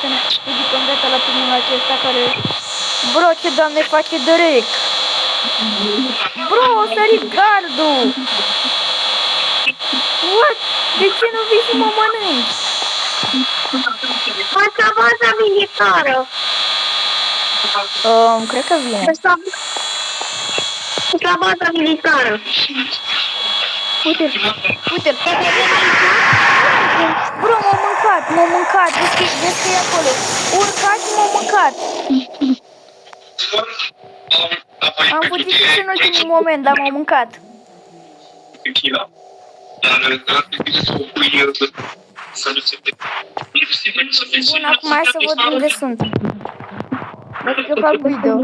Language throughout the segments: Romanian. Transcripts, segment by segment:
să ne ridicăm viața la primul acesta care... Bro, ce doamne face Derek? Bro, o sărit gardul! What? De ce nu vii și mă mănânci? Asta baza militară. Cred că vine. La baza militară. Uite-l, uite-l. Bro, m-a mâncat, vezi că e acolo. Urcat și m-a mâncat. Am fugit și în ultimul moment, dar m-a mâncat. Bun, acum hai să văd unde sunt. Văd că fac video.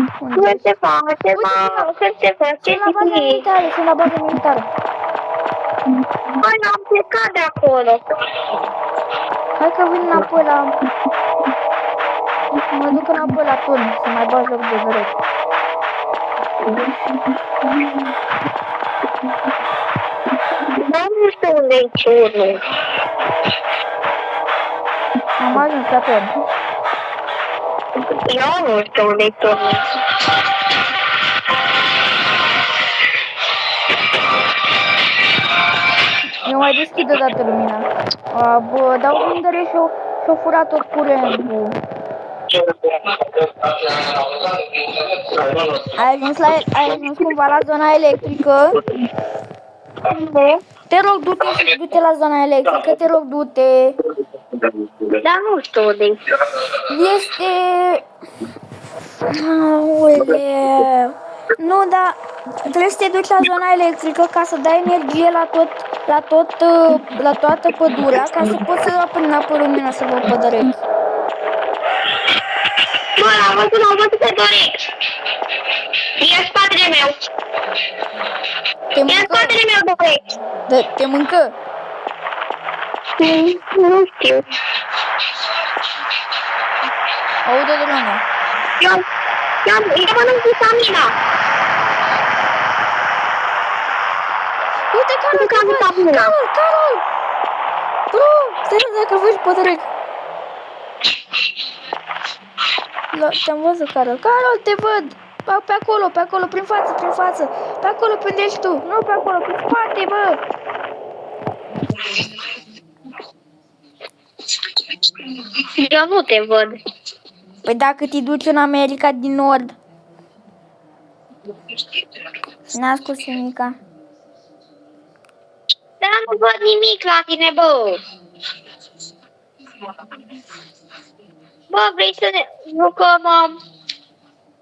Ce se face, mă? Ce se face? Sunt la baza militară, sunt la baza militară. Băi, n-am plecat de acolo. Hai că vin înapoi la... Mă duc înapoi la turn, să mai bag loc de direct. Dar nu știu unde e turnul. Am ajuns la turn. Eu nu știu unde e turnul. Eu mai deschid odată lumina. Bă, dau vindere și-o furat tot curentul. Ai ajuns cumva la zona electrică? Nu? Te rog, du-te la zona electrică, te rog, du-te. Dar nu știu unde e. Este... Aoleu. Nu, dar trebuie să te duci la zona electrică ca să dai energie la toată pădurea, ca să poți să aprindă apă lumina să vă pădăresc. Bă, l-am văzut pe Dorec. E în spatele meu. Te E în mâncă? spatele meu, Dorec. Te mâncă? Nu știu. Aude de lume. Eu mănânc vitamina. Uite, Carol! Bro, stai dacă văd pădărec. Te-am văzut, Carol, te văd. Pe acolo, prin față. Pe acolo, pe unde ești tu. Nu pe acolo, prin spate, bă. Eu nu te văd. Păi dacă te duci în America din Nord. N-a scos nimica. Dar nu văd nimic la tine, bă. Bă, vrei să ne jucăm?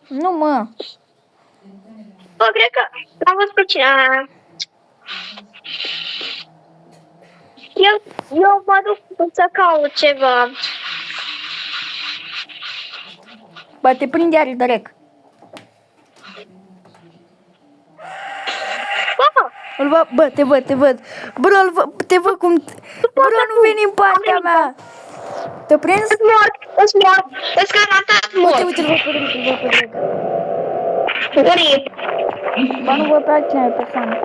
Nu, mă. Bă, cred că am văzut pe cine. Eu mă duc să caut ceva. Bă, te prinde iar direct. Bă, te văd. Bro, te văd cum... Bro, nu veni în partea mea. Te prins? Îți mor. Îți garantat mor. Uite, îl văd pe direct. Rip. Ba, nu văd pe altcineva persoană.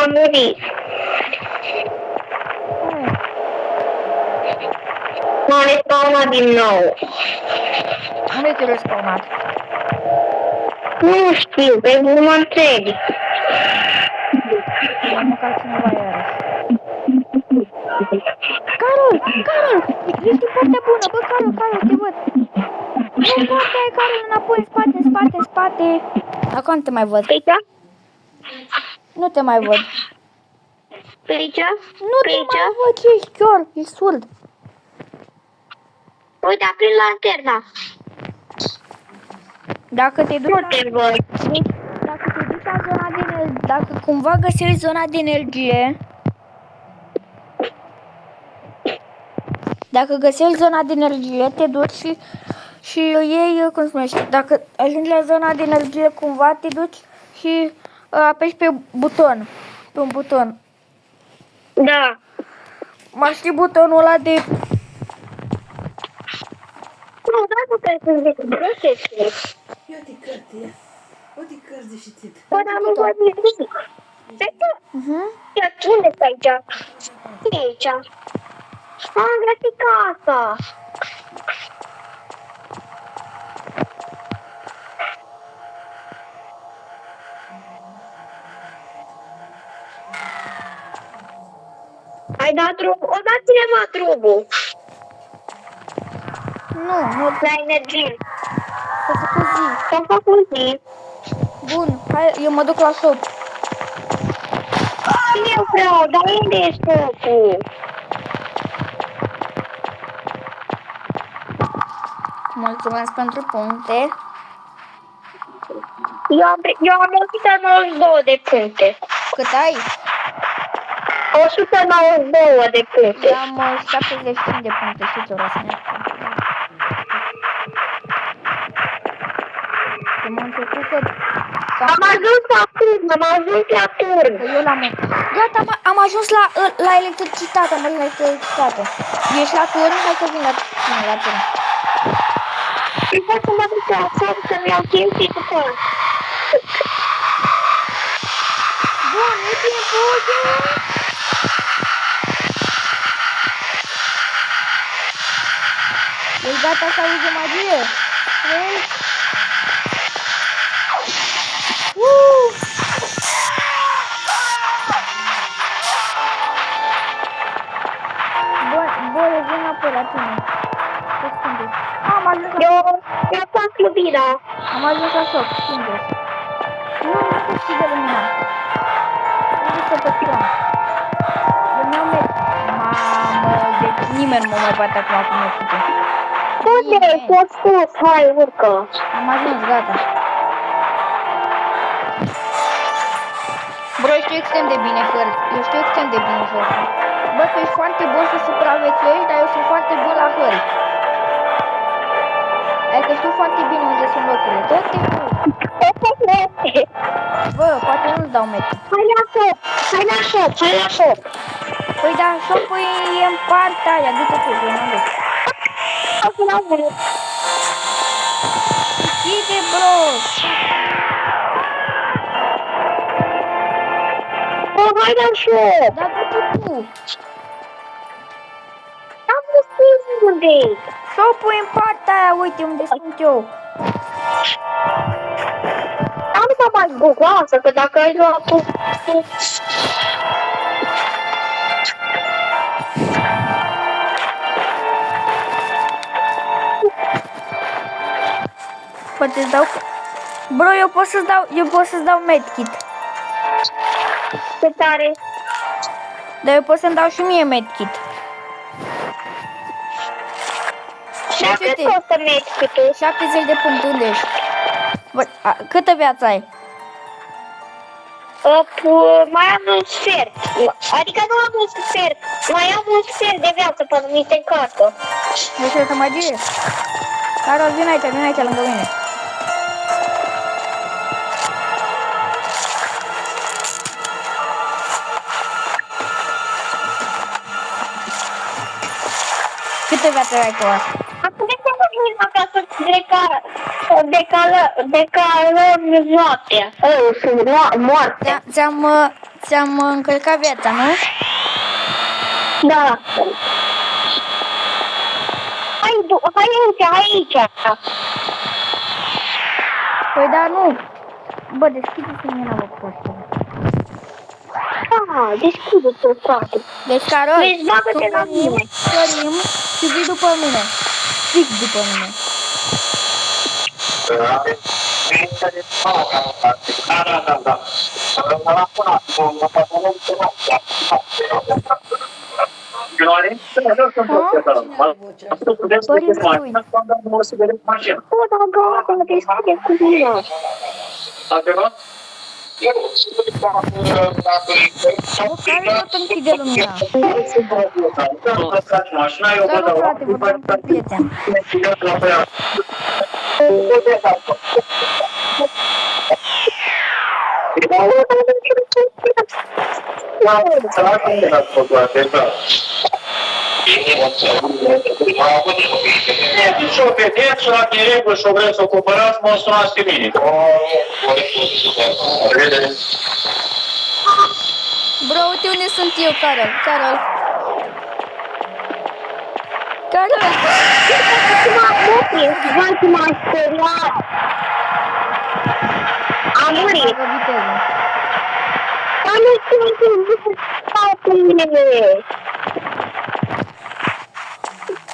Am murit. M-am respawnat din nou. Unde te-ai respawnat? Nu știu, pe mă întrebi. M-a mâncat cineva iarăși. Carol! Ești în partea bună, bă, Carol, te văd. Nu, partea e, Carol, înapoi, în spate. Acum nu te mai văd. Pe aici? Nu te mai văd. Pe aici? Nu te mai văd, ce ești chior, ești surd. Uite, aprind lanterna. Dacă te duci Nu te văd. la zona de energie, dacă cumva găsești zona de energie, dacă găsești zona de energie, te duci și iei, cum spune, dacă ajungi la zona de energie, cumva te duci și apeși pe buton, pe un buton. Da. Mai știi butonul ăla de... Nu, dar nu trebuie să zic. Uite cărți, uite cărți de citit. Bă, dar nu văd nimic. Unde e aici? E aici. Am găsit casa. Ai dat drumul? O dat cineva drumul Nu, la energie. să făcut zi. S-a făcut zi. Bun, hai, eu mă duc la shop. Eu vreau, dar unde e scopul? Mulțumesc pentru puncte. Eu am 192 de puncte. Cât ai? 192 de puncte. Eu am 75 de puncte și ce ora să ne Am început să... Am ajuns acum, am ajuns la turn. Eu l-am... Gata, am ajuns la electricitate, am venit la electricitate. Ești la turn? Hai că vin la turn. Și pot să mă duc la turn să-mi iau timp și după. Bun, e timpul de... Ești gata să auzi o magie? Vrei? Bă, vin apoi la tine. Am ajuns la... Eu fac iubirea. Am ajuns la șoc, singur. Nu se știe lumina. Nu se păstrăm. Eu mi-am mers. Mamă, deci nimeni nu mă mai bate acum cu meciută. Unde ai fost sus? Hai, urcă. Am ajuns, gata. Bro, știu extrem de bine că... Eu știu extrem de bine jocul. Bă, tu ești foarte bun să supraviețuiești, dar eu sunt foarte bun la hări. Adică știu foarte bine unde sunt locurile. Tot timpul. Bă, poate nu-ți dau meci. Hai la shop, hai la shop, hai la shop. Păi da, shop-ul e în partea aia, du-te tu, că n-am văzut. Închide, bro! Bă, hai la shop. Dar du-te tu! Am găsit unde-i. Shop-ul e în partea aia, uite unde sunt eu. Am să mai bugoasă, că dacă ai luat tu... Poate să dau... Bro, eu pot să-ți dau medkit. Ce tare. Dar eu pot să-mi dau și mie medkit. Dar cât costă medkit-ul? 70 de puncte, unde ești? Bă, câtă viață ai? Mai am un sfert. Adică nu am un sfert. Mai am un sfert de viață până mi se încarcă. Vrei să-ți magie? Carol, vin aici lângă mine. Câte viață ai cu asta? Acum de ce nu vin acasă decalăm noaptea? Sunt moarte. Ți-am încălcat viața, nu? Da. Hai aici. Păi da, nu. Bă, deschide-ți mine la postul. Da, deschide-te, frate. Deci, Carol, Deci, bagă-te la mine. sărim și vii după mine. Fix după mine. O, da, gata, deschide cu mine. Care tot închide lumina? Salut, frate, vorbeam cu un prieten. Și o vedeți la direct și o vreți să o cumpărați, mă sunați pe mine. Bro, uite unde sunt eu, Carol. Vai cum m-am speriat. Am murit. Bagă viteză. Dar nu știu cum stau cu mine.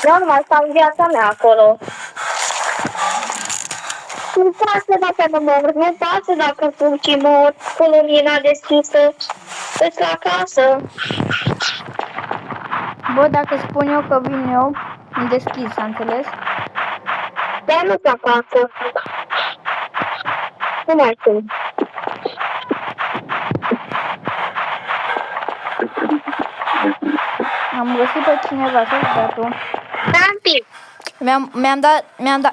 Normal, stau în viața mea acolo. Nu pasă dacă nu mor, nu pasă dacă fug și mor cu lumina deschisă. Îți la casă. Bă, dacă spun eu că vin eu, îmi deschis, s-a înțeles? Dar nu-ți acasă. Nu mai sunt. Am găsit pe cineva, să-l dea tu. Tanti,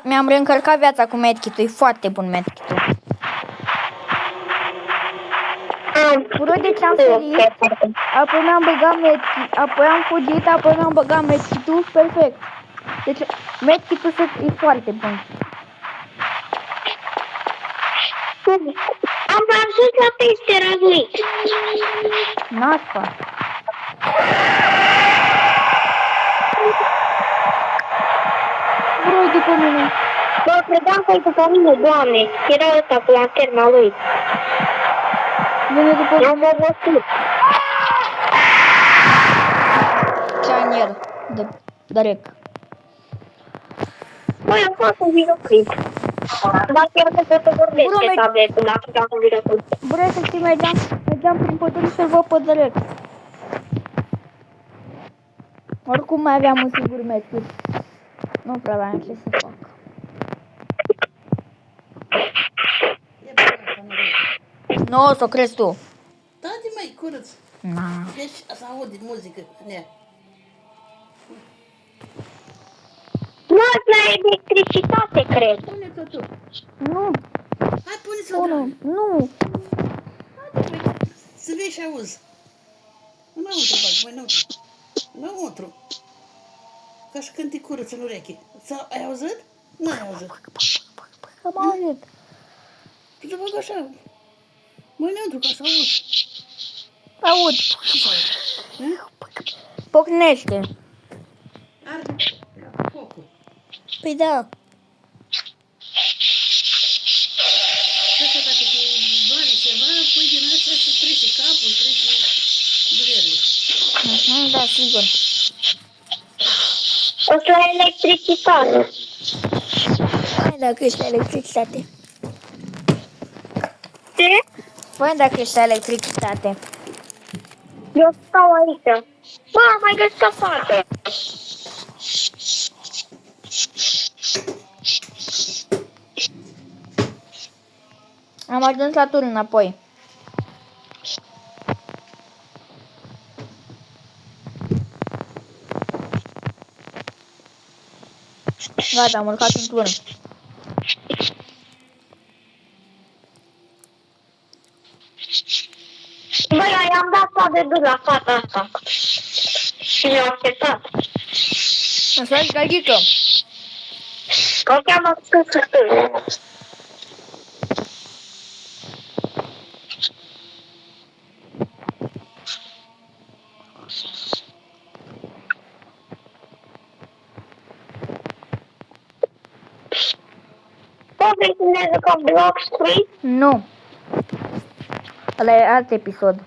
Mi-am reîncărcat viața cu medkit-ul, e foarte bun medkit-ul. Bro, deci am sărit, apoi mi-am băgat medkit, apoi am fugit, apoi mi-am băgat medkit-ul, perfect. Deci medkit-ul e foarte bun. am ajuns la peste răguit. Naspa. Bro, după mine. Bă, credeam că e după mine, Doamne. Era ăsta cu lanterna lui. Vine după mine. Am obosit. Ceanier. De rec. Băi, am fost un videoclip. Dar chiar că pot să vorbesc Bro, pe tabletul dacă fac un videoclip. Bro, efectiv, mergeam prin pădure să-l văd pe direct. Oricum mai aveam un singur medkit. Nu prea aveam ce să fac. E bă, asta nu e. Nu, o să o crezi tu. Tati, mai curăț. Na. Deci, să auzi muzică. Ne. Luați la electricitate, cred. Pune-te tu. Nu, Hai, pune-ți-o, nu, dragă. nu. Să vezi și auzi. Înăuntru, bag, mai înăuntru. Înăuntru. Ca și când te curăță în ureche. Ai auzit? Nu ai auzit. Am auzit. Tu te bag așa. Mai înăuntru, ca să auzi. Aud. Ce să auzi? Eh? Pocnește. Arde focul. Păi da. Și așa, dacă te doare ceva, pui din asta și trece capul, trece durerile. Da, sigur. O să la electricitate. Păi dacă ești la electricitate. Ce? Păi dacă ești la electricitate. Eu stau aici. Bă, am mai găsit o fată. Am ajuns la turn înapoi. Gata, am urcat în turn. Bă, i-am dat pa de dur la fata asta. Și mi-au acceptat. Îmi faci gagică. Că o cheamă Scârțătâr. Bă, vrei să ne jucăm Block Street? Nu. Ăla e alt episod.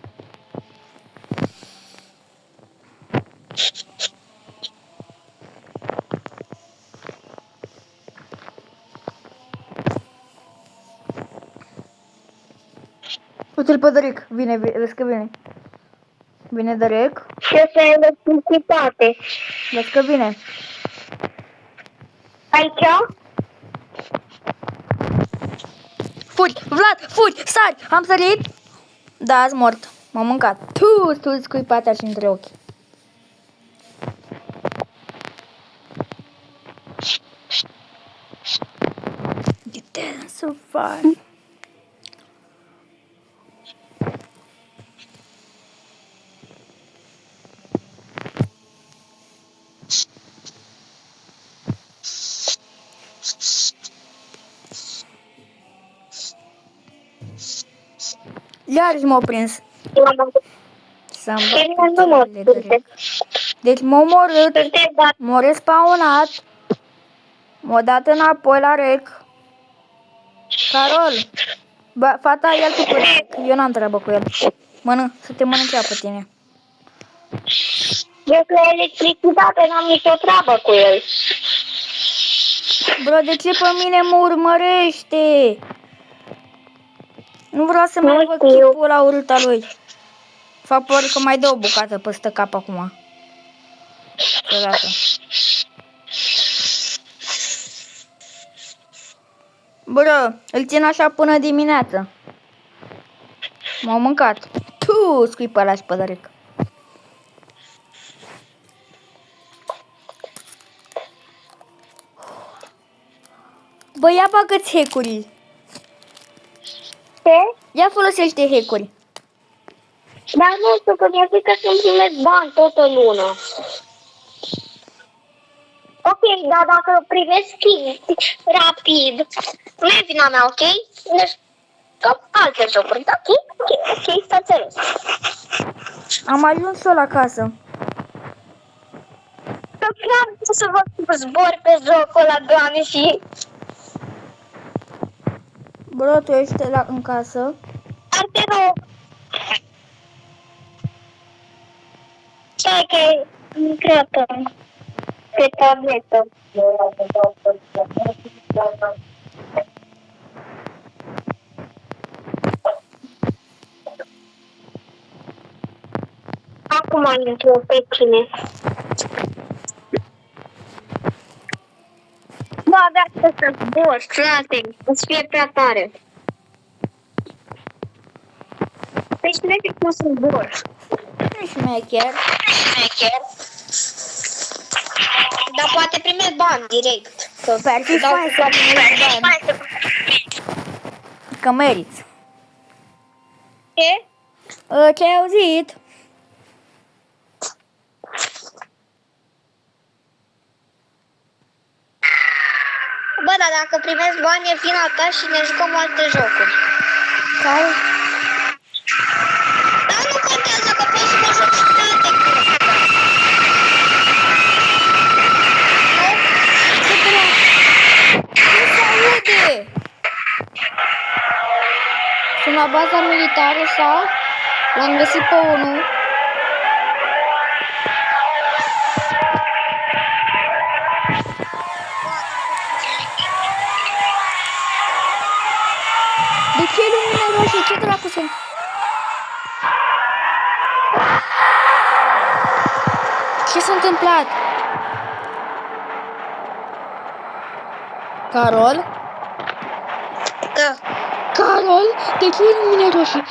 Uite-l pe Doric. Vine, vezi că vine. Vine Doric. Ce să electricitate? Vezi că vine. Aici? Fugi! Vlad, fugi! Sari! Am sărit! Da, ați mort. M-am mâncat. Tu scuipatea și între ochi. You didn't survive. Iarăși m-au prins. Să-mi Și nu mă bag picioarele de prinde. rec. Deci m-a omorât, Suntem dat. m-a respawnat, m-a dat înapoi la rec. Carol, bă, fata, ia tu pe rec, eu n-am treabă cu el. Să te mănânc ea pe tine. Eu la electricitate n-am nicio treabă cu el. Bro, de ce pe mine mă urmărește? Nu vreau să Nu mai văd știu. chipul ăla urât al lui. Fac pare că mai dă o bucată peste cap acum. Odată. Bro, îl țin așa până dimineață. M-au mâncat. Tu, scui pe ăla și pe dărec. Bă, ia bagă-ți hack-uri. Ce? Ia folosește hack-uri. Dar nu știu că mi-a zis că să-mi primesc bani tot în lună. Ok, dar dacă primesc chestii rapid, nu e vina mea, ok? Deci, ca alte jocuri, da? Ok, s-a înțeles. Am ajuns și eu la casă. Că vreau să vă zbor pe jocul ăla, Doamne, și... Bro, tu ești în casă. Ar te rog. Stai că e lucrată pe tabletă. Acum intru pe cine. Bă, avea să zbor, frate, îți fie prea tare. Deci nu e cum să zbor. Nu șmecher. Dar poate primești bani direct. Ar fi fain să primești bani. Că meriți. Ce? Ce-ai auzit? Bă, dar dacă primești bani e vina ta și ne jucăm alte jocuri. Care? Dar nu contează că poți să mă joc și pe alte cărți. Ce vreau? Nu se aude! Sunt la baza militară sau? L-am găsit pe unul. De ce e lumina roșie? Ce dracu sunt? Ce s-a întâmplat? Carol? Da. Carol? De ce e lumina roșie?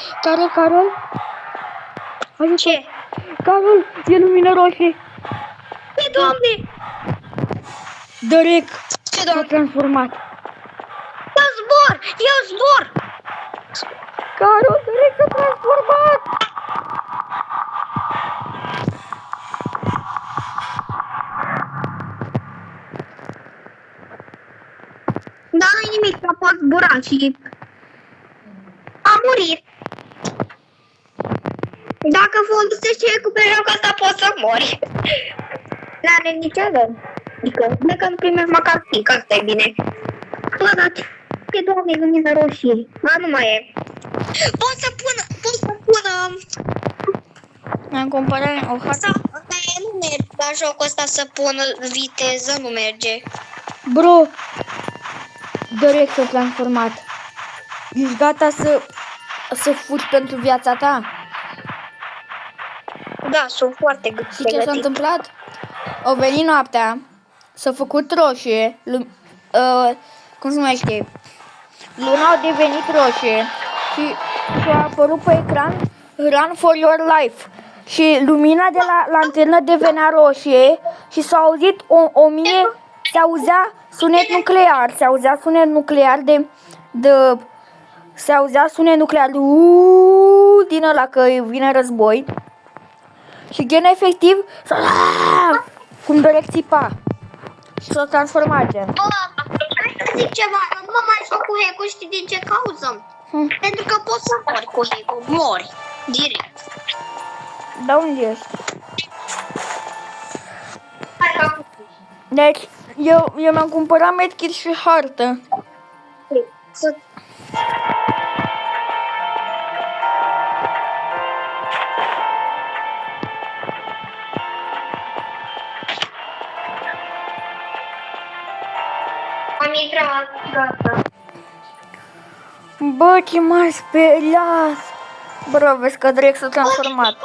Carol? Ajută. Ce? Carol, e lumina roșie. Ce, Doamne? Dărec Ce, s-a Doamne? transformat. Eu zbor! Eu zbor! Carol, Dărec s-a transformat. Da, nu-i nimic, că pot zbura și... Am murit. Dacă folosești cu pe jocul ăsta, poți să mori. N-are nicio rău. Adică, dacă nu primești măcar pic, asta e bine. Bă, dar ce, Doamne, lumina roșie? Ba, nu mai e. Pot să pun... Am cumpărat o hartă. Sau, nu merge la jocul ăsta să pun viteză, nu merge. Bro, Dărec s-a transformat. Ești gata să fugi pentru viața ta? Da, sunt foarte Și ce s-a pregătit. întâmplat? Au venit noaptea, s-a făcut roșie, cum se numește? Luna a devenit roșie și a apărut pe ecran Run for your life. Și lumina de la lanternă devenea roșie și s-a auzit se auzea sunet nuclear, se auzea sunet nuclear din ăla că vine război. Și gen efectiv cum Dărec țipa și s-a transformat gen. Bă, hai să zic ceva, nu mă mai joc cu hack-ul, știi din ce cauză? Pentru că poți să mori cu hack-ul, mori, direct. Da, unde ești? acum. Deci, eu mi-am cumpărat medkit și hartă. Să... Am intrat, gata. Bă, ce m-a speriat! Bro, vezi că Drake s-a transformat.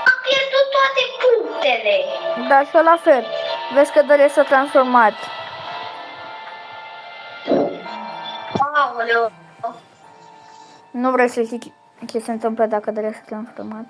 Am pierdut toate punctele. Dar și eu la fel. Vezi că Drake s-a transformat. Aoleu. Nu vrei să zic ce se întâmplă dacă Drake s-a transformat.